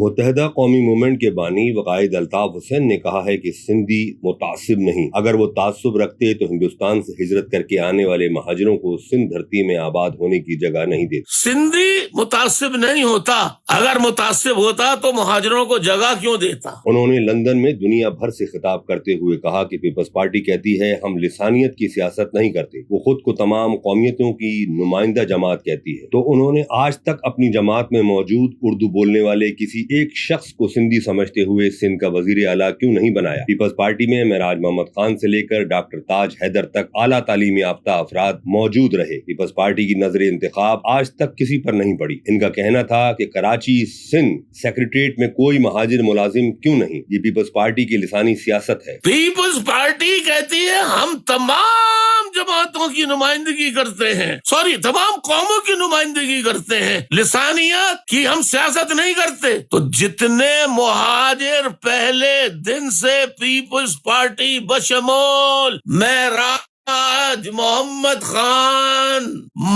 متحدہ قومی موومنٹ کے بانی وقائد الطاف حسین نے کہا ہے کہ سندھی متعصب نہیں، اگر وہ تعصب رکھتے تو ہندوستان سے ہجرت کر کے آنے والے مہاجروں کو سندھ دھرتی میں آباد ہونے کی جگہ نہیں دیتے۔ سندھی متعصب نہیں ہوتا، اگر متعصب ہوتا تو مہاجروں کو جگہ کیوں دیتا؟ انہوں نے لندن میں دنیا بھر سے خطاب کرتے ہوئے کہا کہ پیپلز پارٹی کہتی ہے ہم لسانیت کی سیاست نہیں کرتے، وہ خود کو تمام قومیتوں کی نمائندہ جماعت کہتی ہے، تو انہوں نے آج تک اپنی جماعت میں موجود اردو بولنے والے کسی ایک شخص کو سندھی سمجھتے ہوئے سندھ کا وزیر اعلیٰ کیوں نہیں بنایا؟ پیپلز پارٹی میں معراج محمد خان سے لے کر ڈاکٹر تاج حیدر تک اعلیٰ تعلیم یافتہ افراد موجود رہے۔ پیپلز پارٹی کی نظر انتخاب آج تک کسی پر نہیں پڑی۔ ان کا کہنا تھا کہ کراچی سندھ سیکریٹریٹ میں کوئی مہاجر ملازم کیوں نہیں، یہ پیپلز پارٹی کی لسانی سیاست ہے۔ پیپلز پارٹی کہتی ہے ہم تمام جماعتوں کی نمائندگی کرتے ہیں، تمام قوموں کی نمائندگی کرتے ہیں، لسانیت کی ہم سیاست نہیں کرتے۔ تو جتنے مہاجر پہلے دن سے پیپلز پارٹی بشمول معراج محمد خان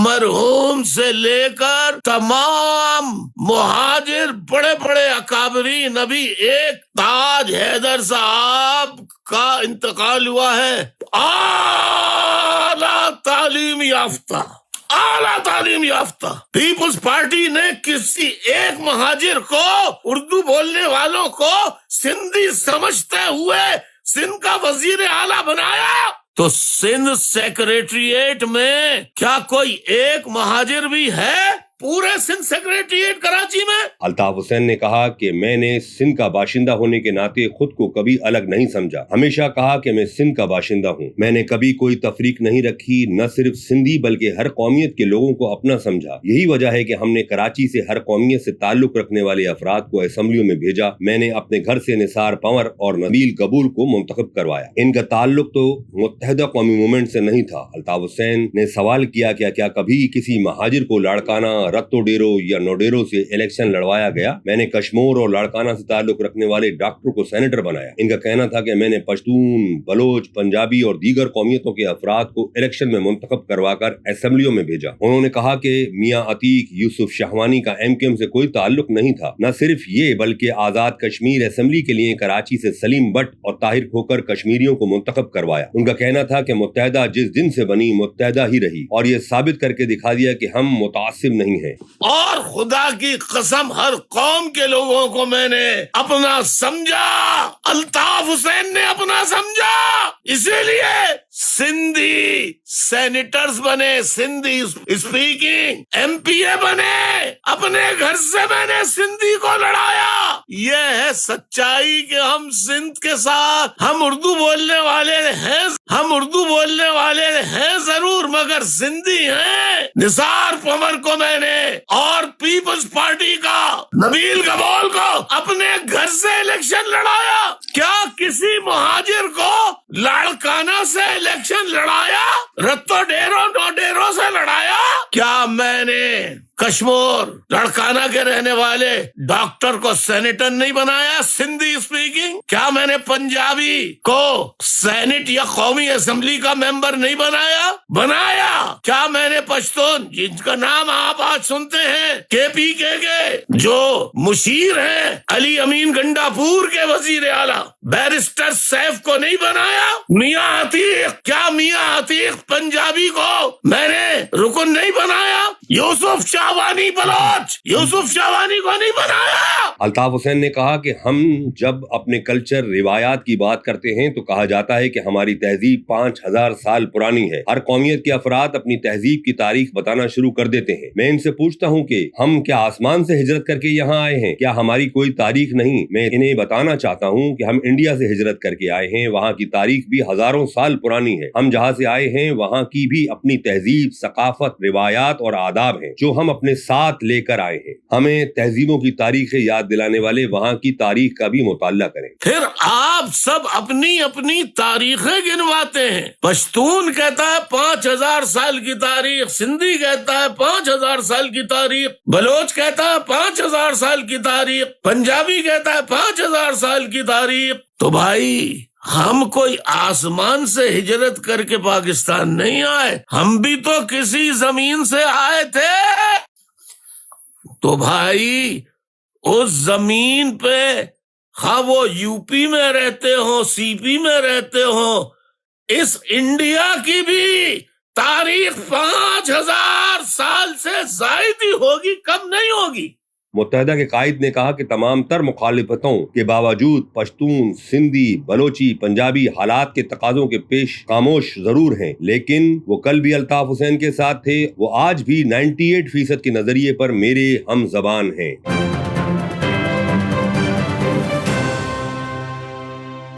مرحوم سے لے کر تمام مہاجر بڑے بڑے اکابرین، ابھی ایک تاج حیدر صاحب کا انتقال ہوا ہے، اعلیٰ تعلیم یافتہ پیپلز پارٹی نے کسی ایک مہاجر کو، اردو بولنے والوں کو سندھی سمجھتے ہوئے سندھ کا وزیر اعلیٰ بنایا۔ تو سندھ سیکریٹریٹ میں کیا کوئی ایک مہاجر بھی ہے پورے سندھ سیکریٹریٹ کراچی میں؟ الطاف حسین نے کہا کہ میں نے سندھ کا باشندہ ہونے کے ناطے خود کو کبھی الگ نہیں سمجھا، ہمیشہ کہا کہ میں سندھ کا باشندہ ہوں۔ میں نے کبھی کوئی تفریق نہیں رکھی، نہ صرف سندھی بلکہ ہر قومیت کے لوگوں کو اپنا سمجھا۔ یہی وجہ ہے کہ ہم نے کراچی سے ہر قومیت سے تعلق رکھنے والے افراد کو اسمبلیوں میں بھیجا۔ میں نے اپنے گھر سے نثار پنور اور نبیل قبول کو منتخب کروایا۔ ان کا تعلق تو متحدہ قومی موومنٹ سے نہیں تھا۔ الطاف حسین نے سوال کیا کہ کیا کبھی کسی مہاجر کو لاڑکانہ، رتو ڈیرو یا نوڈیرو سے الیکشن لڑوایا گیا؟ میں نے کشمور اور لاڑکانہ سے تعلق رکھنے والے ڈاکٹر کو سینیٹر بنایا۔ ان کا کہنا تھا کہ میں نے پشتون، بلوچ، پنجابی اور دیگر قومیتوں کے افراد کو الیکشن میں منتخب کروا کر اسمبلیوں میں بھیجا۔ انہوں نے کہا کہ میاں عتیق یوسف شہوانی کا MKM سے کوئی تعلق نہیں تھا۔ نہ صرف یہ بلکہ آزاد کشمیر اسمبلی کے لیے کراچی سے سلیم بٹ اور طاہر کھوکر کشمیریوں کو منتخب کروایا۔ ان کا کہنا تھا کہ متحدہ جس دن سے بنی متحدہ ہی رہی، اور یہ ثابت کر کے دکھا دیا کہ ہم متعصب نہیں ہیں۔ اور خدا کی قسم ہر قوم کے لوگوں کو میں نے اپنا سمجھا، الطاف حسین نے اپنا سمجھا، اسی لیے سندھی سینیٹرز بنے، سندھی اسپیکنگ MPA بنے، اپنے گھر سے میں نے سندھی کو لڑایا۔ یہ ہے سچائی کہ ہم سندھ کے ساتھ، ہم اردو بولنے والے ہیں ضرور مگر سندھی ہیں۔ نثار پنور کو میں نے اور پیپلز پارٹی کا نبیل قبول کو اپنے گھر سے الیکشن لڑایا۔ کیا کسی مہاجر کو لاڑکانہ سے الیکشن لڑایا؟ رتو ڈیرو نوڈیرو سے لڑایا؟ کیا میں نے کشمور لاڑکانہ کے رہنے والے ڈاکٹر کو سینیٹر نہیں بنایا سندھی اسپیکنگ؟ کیا میں نے پنجابی کو سینٹ یا قومی اسمبلی کا ممبر نہیں بنایا؟ کیا میں نے پشتون، جن کا نام آپ آج سنتے ہیں KPK کے جو مشیر ہیں، علی امین گنڈا پور کے وزیر اعلیٰ بیرسٹر سیف کو نہیں بنایا؟ میاں عتیق پنجابی کو میں نے رکن نہیں بنایا؟ یوسف شاہوانی کو نہیں بنایا؟ الطاف حسین نے کہا کہ ہم جب اپنے کلچر، روایات کی بات کرتے ہیں تو کہا جاتا ہے کہ ہماری تہذیب 5000 سال پرانی ہے۔ ہر قومیت کے افراد اپنی تہذیب کی تاریخ بتانا شروع کر دیتے ہیں۔ میں ان سے پوچھتا ہوں کہ ہم کیا آسمان سے ہجرت کر کے یہاں آئے ہیں؟ کیا ہماری کوئی تاریخ نہیں؟ میں انہیں بتانا چاہتا ہوں کہ ہم انڈیا سے ہجرت کر کے آئے ہیں، وہاں کی تاریخ بھی ہزاروں سال پرانی ہے۔ ہم جہاں سے آئے ہیں وہاں کی بھی اپنی تہذیب، ثقافت، روایات اور آداب ہیں جو ہم اپنے ساتھ لے کر آئے ہیں۔ ہمیں تہذیبوں کی تاریخیں یاد دلانے والے وہاں کی تاریخ کا بھی مطالعہ کریں۔ پھر آپ سب اپنی اپنی تاریخیں گنواتے ہیں۔ پشتون کہتا ہے 5000 سال کی تاریخ، سندھی کہتا ہے 5000 سال کی تاریخ، بلوچ کہتا ہے 5000 سال کی تاریخ، پنجابی کہتا ہے 5000 سال کی تاریخ۔ تو بھائی ہم کوئی آسمان سے ہجرت کر کے پاکستان نہیں آئے، ہم بھی تو کسی زمین سے آئے تھے۔ تو بھائی اس زمین پہ خواہ وہ یو پی میں رہتے ہوں سی پی میں رہتے ہوں، اس انڈیا کی بھی تاریخ 5000 سال سے زائد ہی ہوگی، کم نہیں ہوگی۔ متحدہ کے قائد نے کہا کہ تمام تر مخالفتوں کے باوجود پشتون، سندھی، بلوچی، پنجابی حالات کے تقاضوں کے پیش خاموش ضرور ہیں، لیکن وہ کل بھی الطاف حسین کے ساتھ تھے، وہ آج بھی 98% کے نظریے پر میرے ہم زبان ہیں۔